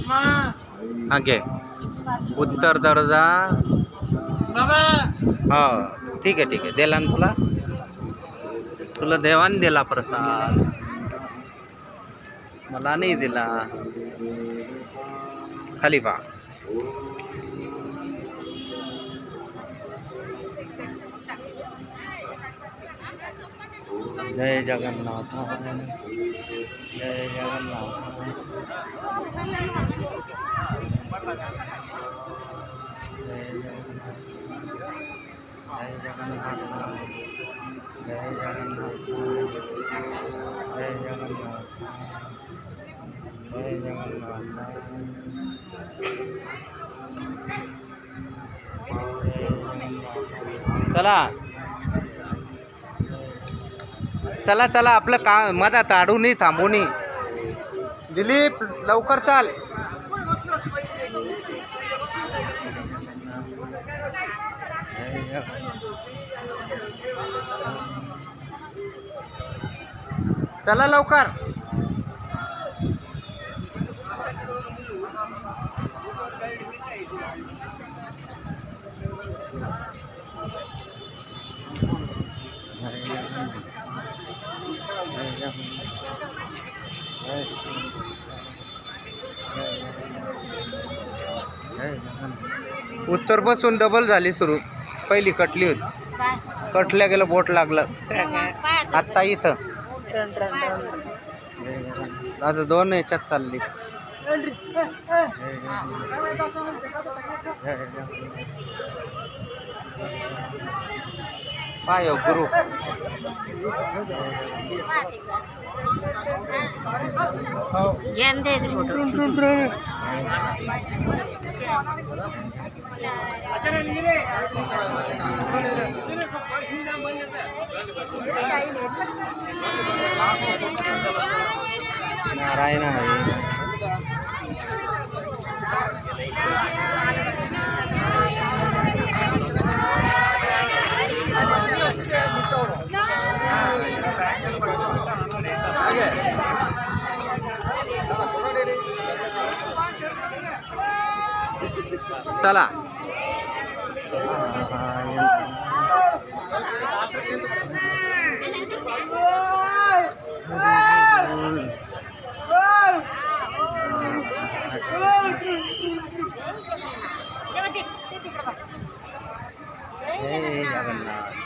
हा घे उत्तर दर्जा हो ठीक आहे दिला ना तुला तुला देवान दिला प्रसाद मला नाही दिला खाली पा जय जगन्नाथ जय जगन्नाथ जय जगन्नाथ जय जगन्नाथ जय जगन्नाथ जय जगन्नाथ चला चला चला आपलं काम मधात अडू नाही थांबू नाही दिलीप लवकर चाल चला लवकर उत्तर पासून डबल झाली सुरू पहिली कटली होती कटल्या गेलं बोट लागलं आता इथं आता दोन याच्यात चालली पाय गुरु नारायण हरी चला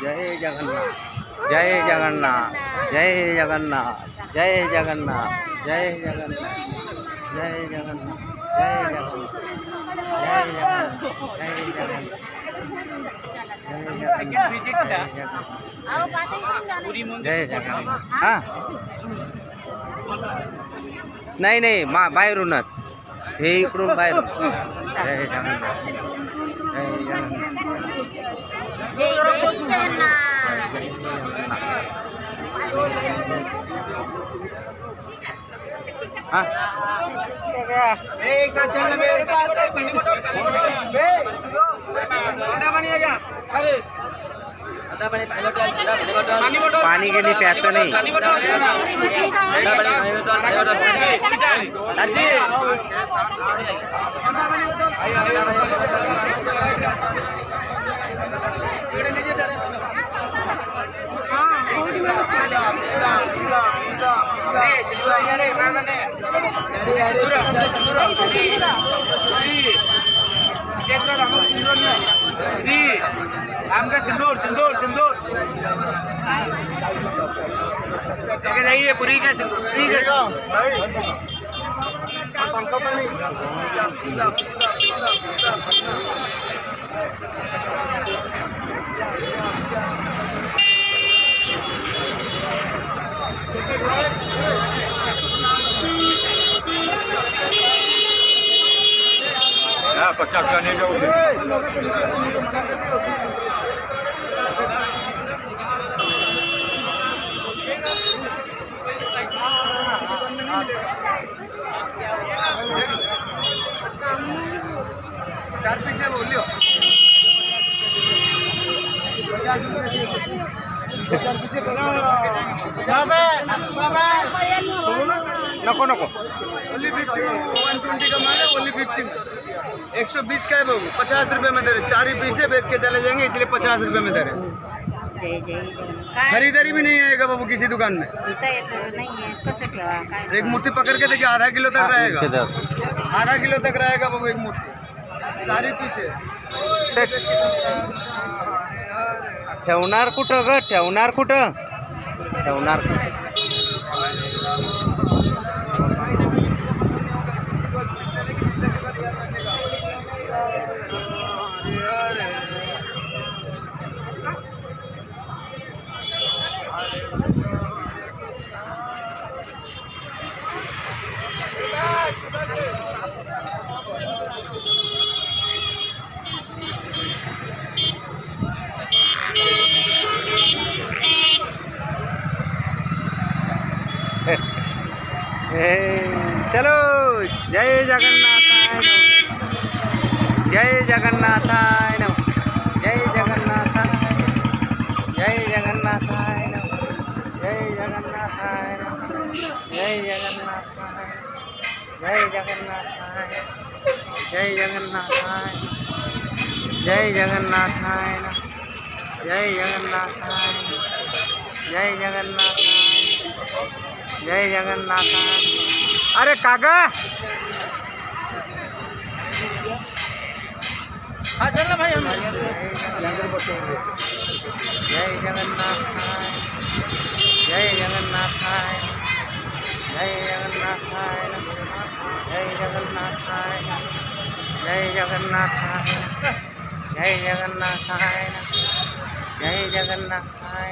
जय जगन्नाथ जय जगन्नाथ जय जगन्नाथ जय जगन्नाथ जय जगन्नाथ जय जगन्नाथ जय जगन्नाथ जय जगन्नाथ हाँ नाही नाही बाहेरूनच हे इकडून बाहेरून जय जगन्नाथ जय जगन्नाथ हाँ एक साथ चलना पानी के लिए प्यासा नहीं सिंदूर सिंदूर सिंदूर जाइए पूरी का सिंदूर पचास नहीं जाओगे चार पैसे बोलियो 50 पैसे नको नको ओनली 50 120 का माल है, ओनली 50 में 120 का है बाबू, 50 रुपये में दे रहे, 4 ही पीसे बेच के चले जाएंगे, इसलिए 50 रुपये में दे रहे। जय जय खरीदारी भी नहीं आएगा बाबू किसी दुकान में। नाही आहे कसं ठेवा काय एक मूर्ति पकड़ के देखिए, आधा किलो तक रहेगा, आधा किलो तक रहेगा बाबू एक मूर्ति, 4 ही पीसे। ठेवणार कुठं ग, ठेवणार कुठं, ठेवणार कुठं? चलो जय जगन्नाथाय नमः, जय जगन्नाथाय नमः, जय जगन्नाथाय, जय जगन्नाथाय नमः, जय जगन्नाथाय नमः, जय जगन्नाथाय, जय जगन्नाथाय, जय जगन्नाथाय, जय जगन्नाथाय नमः, जय जगन्नाथाय, जय जगन्नाथाय, जय जगन्नाथाय। अरे कागा हाँ चल ना भाई हम जय जगन्नाथाय, जय जगन्नाथाय, जय जगन्नाथाय, जय जगन्नाथाय, जय जगन्नाथाय, जय जगन्नाथाय,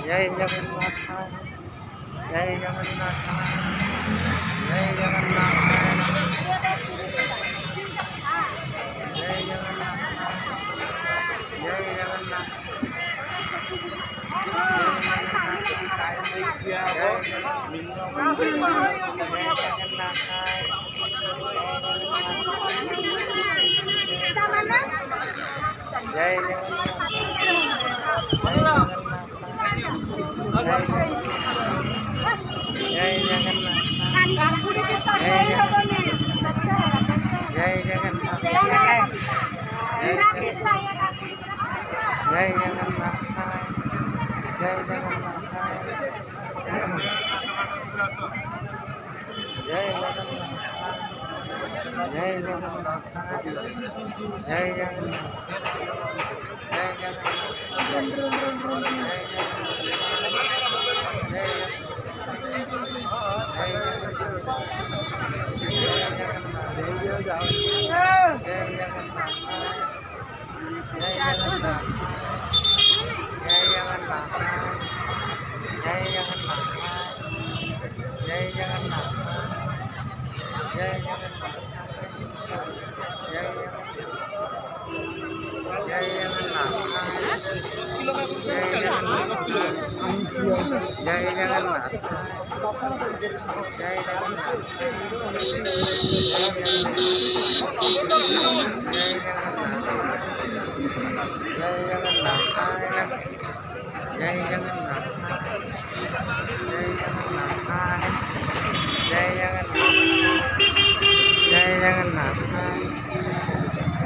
जय जगन्नाथाय, जय जगन्नाथाय, जय जगन्नाथाय, जय जगन्नाथाय,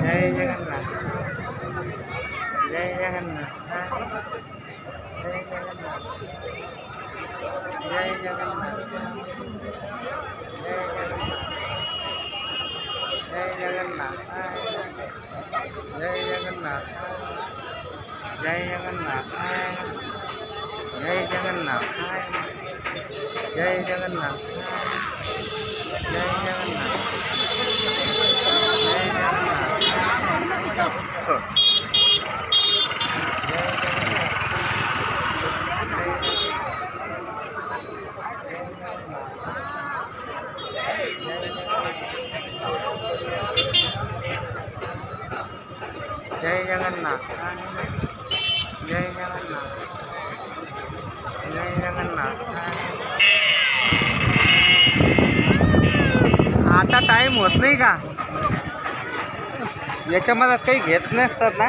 जय जगन्नाथाय, जय जगन्नाथाय, जय जगन्नाथाय, जय जगन्नाथ, जय जय जगन्नाथ, जय जगन्नाथ, जय जगन्नाथ। आता टाइम होत नाही का? याच्यामध्ये काही घेत नसतात ना.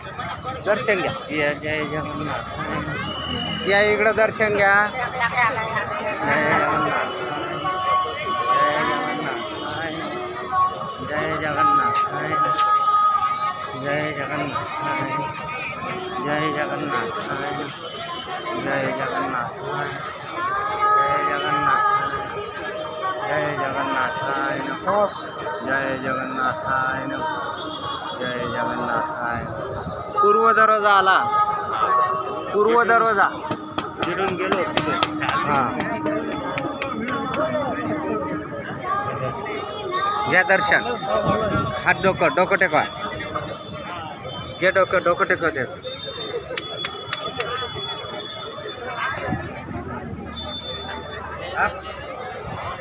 दर्शन घ्या. या जय जगन्नाथ. या इकडं दर्शन घ्या. जय जगन्नाथ. जय जगन्नाथ. जय जगन्नाथ. जय जगन्नाथ. जय जगन्नाथ. जय जगन्नाथ. जय जगन्नाथ. जय जगन्नाथ. जय जगन्नाथ. पूर्व दरवाजा आला. पूर्व दरवाजा जिरून गेलो. हां घ्या दर्शन. हात डोकं डोकं टेकवा. घे डोकं डोकं टेकव दे.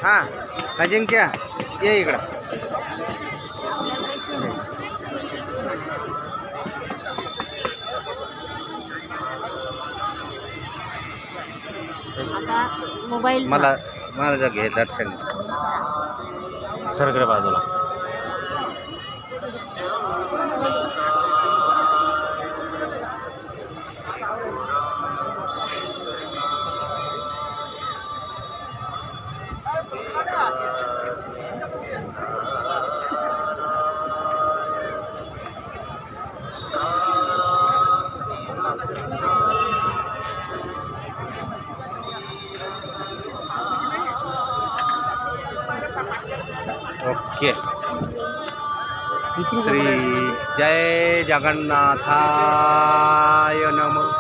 हां अजिंक्य ये इकडं. आता मोबाईल मला माझं घे दर्शन. सरगरे बाजूला. ओके. श्री जय जगन्नाथाय नमः.